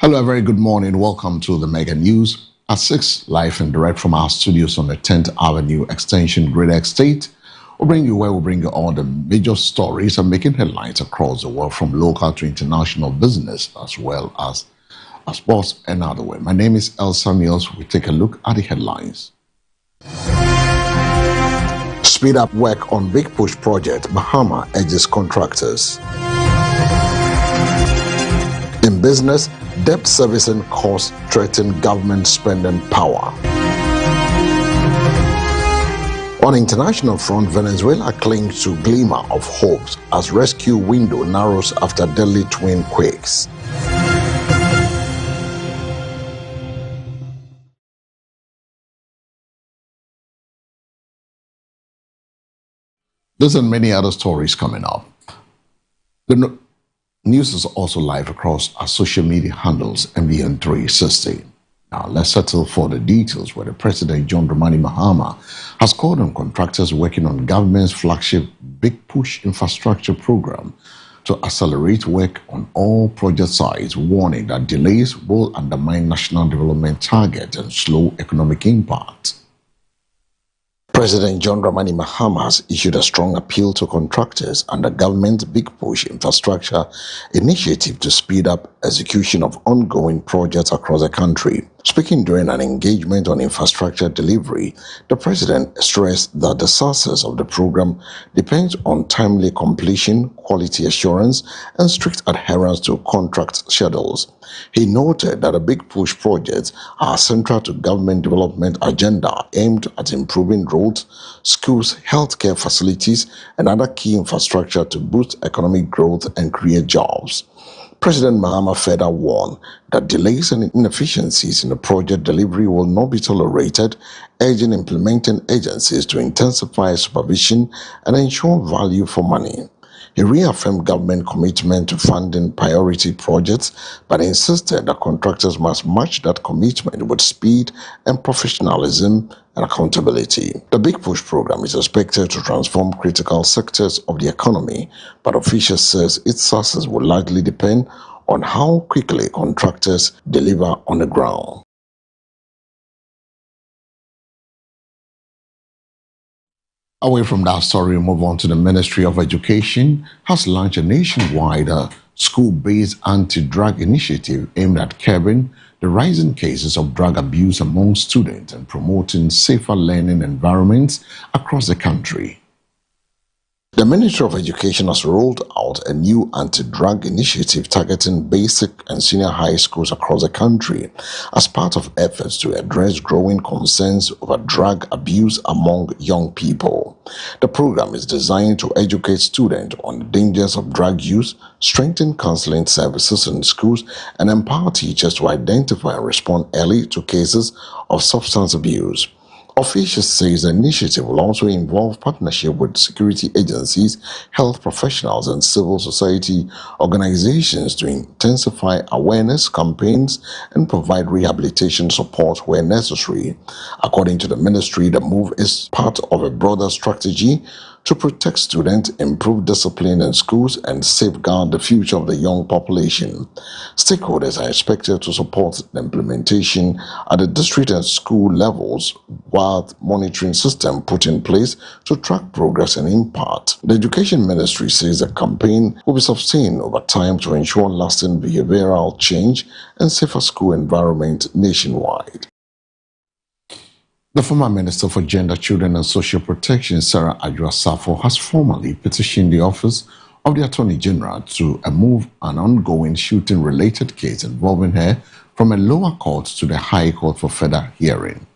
Hello, a very good morning. Welcome to the Mega News at 6, live and direct from our studios on the 10th Avenue Extension, Greater Estate. We'll bring you all the major stories and making headlines across the world, from local to international business, as well as sports and other way. My name is El Samuels. We take a look at the headlines. Speed up work on Big Push project. Mahama urges contractors. In business, debt servicing costs threaten government spending power. On international front, Venezuela clings to glimmer of hopes as rescue window narrows after deadly twin quakes. This and many other stories coming up. The news is also live across our social media handles, MBN360. Now, let's settle for the details where the President, John Dramani Mahama, has called on contractors working on government's flagship Big Push infrastructure program to accelerate work on all project sites, warning that delays will undermine national development targets and slow economic impact. President John Dramani Mahama has issued a strong appeal to contractors and the government's Big Push infrastructure initiative to speed up execution of ongoing projects across the country. Speaking during an engagement on infrastructure delivery, the president stressed that the success of the program depends on timely completion, quality assurance, and strict adherence to contract schedules. He noted that the Big Push projects are central to government development agenda aimed at improving roads, schools, healthcare facilities, and other key infrastructure to boost economic growth and create jobs. President Mahama further warned that delays and inefficiencies in the project delivery will not be tolerated, urging implementing agencies to intensify supervision and ensure value for money. He reaffirmed government commitment to funding priority projects, but insisted that contractors must match that commitment with speed and professionalism and accountability. The Big Push program is expected to transform critical sectors of the economy, but officials says its success will largely depend on how quickly contractors deliver on the ground. Away from that story, we move on to the Ministry of Education has launched a nationwide school-based anti-drug initiative aimed at curbing the rising cases of drug abuse among students and promoting safer learning environments across the country. The Ministry of Education has rolled out a new anti-drug initiative targeting basic and senior high schools across the country as part of efforts to address growing concerns over drug abuse among young people. The program is designed to educate students on the dangers of drug use, strengthen counseling services in schools, and empower teachers to identify and respond early to cases of substance abuse. Officials say the initiative will also involve partnership with security agencies, health professionals, and civil society organizations to intensify awareness campaigns and provide rehabilitation support where necessary. According to the ministry, the move is part of a broader strategy to protect students, improve discipline in schools, and safeguard the future of the young population. Stakeholders are expected to support the implementation at the district and school levels, while monitoring system put in place to track progress and impact. The Education Ministry says the campaign will be sustained over time to ensure lasting behavioral change and safer school environment nationwide. The former Minister for Gender, Children and Social Protection, Sarah Adwoa-Safo, has formally petitioned the Office of the Attorney General to move an ongoing shooting-related case involving her from a lower court to the High Court for further hearing.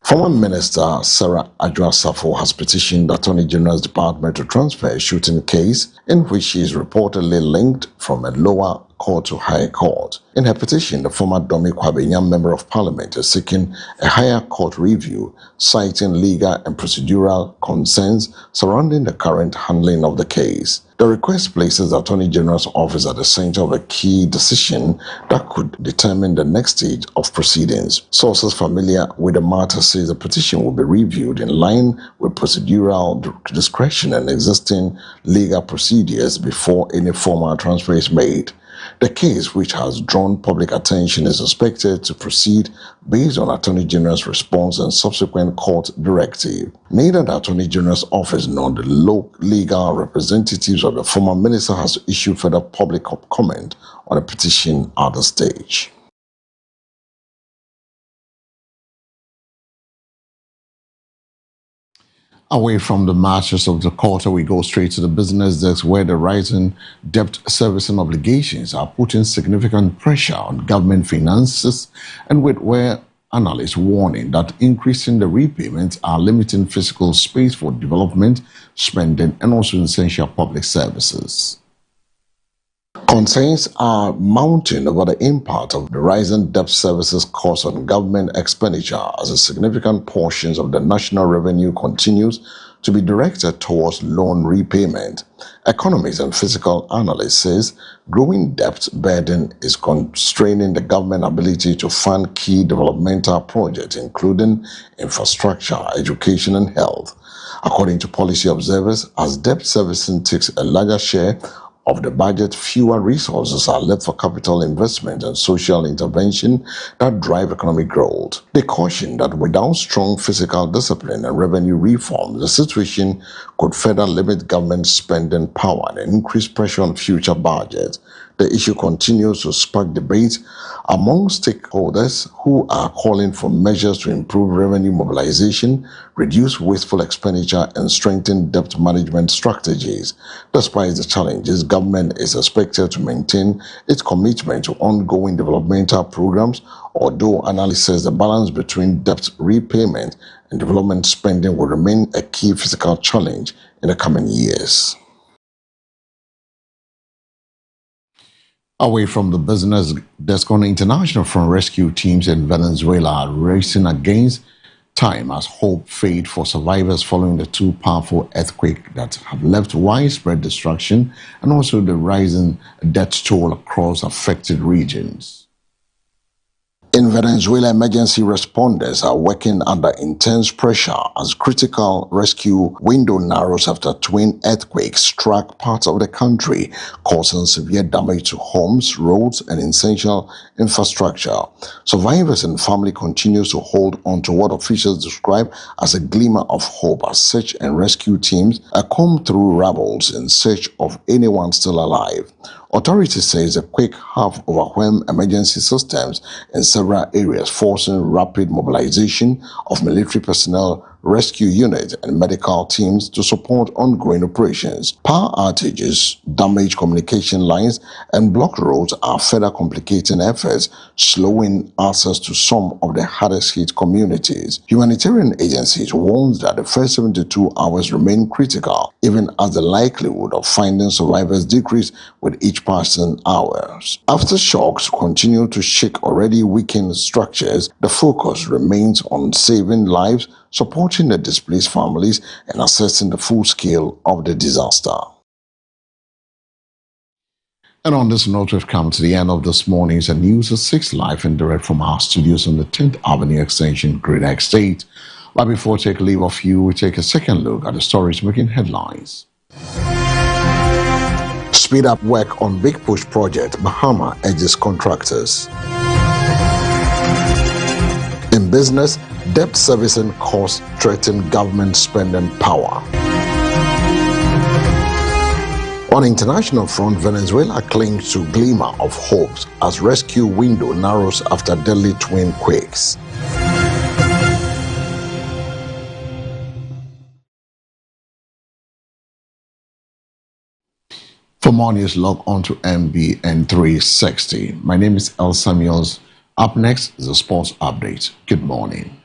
Former Minister Sarah Adwoa-Safo has petitioned the Attorney General's Department to transfer a shooting case in which she is reportedly linked from a lower court to High Court. In her petition, the former Domi Kwabenyam Member of Parliament is seeking a higher court review, citing legal and procedural concerns surrounding the current handling of the case. The request places the Attorney General's office at the center of a key decision that could determine the next stage of proceedings. Sources familiar with the matter say the petition will be reviewed in line with procedural discretion and existing legal procedures before any formal transfer is made. The case, which has drawn public attention, is expected to proceed based on Attorney General's response and subsequent court directive. Neither the Attorney General's office nor the legal representatives of the former minister has issued further public comment on the petition at this stage. Away from the matters of the quarter, we go straight to the business desk, where the rising debt servicing obligations are putting significant pressure on government finances, and with where analysts warning that increasing the repayments are limiting fiscal space for development, spending, and also essential public services. Concerns are mounting over the impact of the rising debt services cost on government expenditure, as a significant portion of the national revenue continues to be directed towards loan repayment. Economists and fiscal analysts says growing debt burden is constraining the government ability to fund key developmental projects, including infrastructure, education, and health. According to policy observers, as debt servicing takes a larger share of the budget, fewer resources are left for capital investment and social intervention that drive economic growth. They caution that without strong fiscal discipline and revenue reform, the situation could further limit government spending power and increase pressure on future budgets. The issue continues to spark debate among stakeholders who are calling for measures to improve revenue mobilization, reduce wasteful expenditure, and strengthen debt management strategies. Despite the challenges, government is expected to maintain its commitment to ongoing developmental programs, although analysts say the balance between debt repayment and development spending will remain a key fiscal challenge in the coming years. Away from the business desk, on the international front, rescue teams in Venezuela are racing against time as hope fades for survivors following the two powerful earthquakes that have left widespread destruction and also the rising death toll across affected regions. In Venezuela, emergency responders are working under intense pressure as critical rescue window narrows after twin earthquakes struck parts of the country, causing severe damage to homes, roads, and essential infrastructure. Survivors and family continues to hold on to what officials describe as a glimmer of hope as search and rescue teams are comb through rubble in search of anyone still alive. Authorities say the quake have overwhelmed emergency systems in several areas, forcing rapid mobilization of military personnel, rescue units, and medical teams to support ongoing operations. Power outages, damaged communication lines, and blocked roads are further complicating efforts, slowing access to some of the hardest hit communities. Humanitarian agencies warn that the first 72 hours remain critical, even as the likelihood of finding survivors decrease with each passing hours. Aftershocks continue to shake already weakened structures. The focus remains on saving lives, supporting the displaced families, and assessing the full scale of the disaster. And on this note, we've come to the end of this morning's News at 6 live and direct from our studios on the 10th Avenue Extension, Greater Estate. But before we take leave of you, we take a second look at the stories making headlines. Speed up work on Big Push project, Bahama urges contractors. In business, debt servicing costs threaten government spending power. On international front, Venezuela clings to glimmer of hope as rescue window narrows after deadly twin quakes. For more news, log on to MBN 360. My name is El Samuels. Up next is a sports update. Good morning.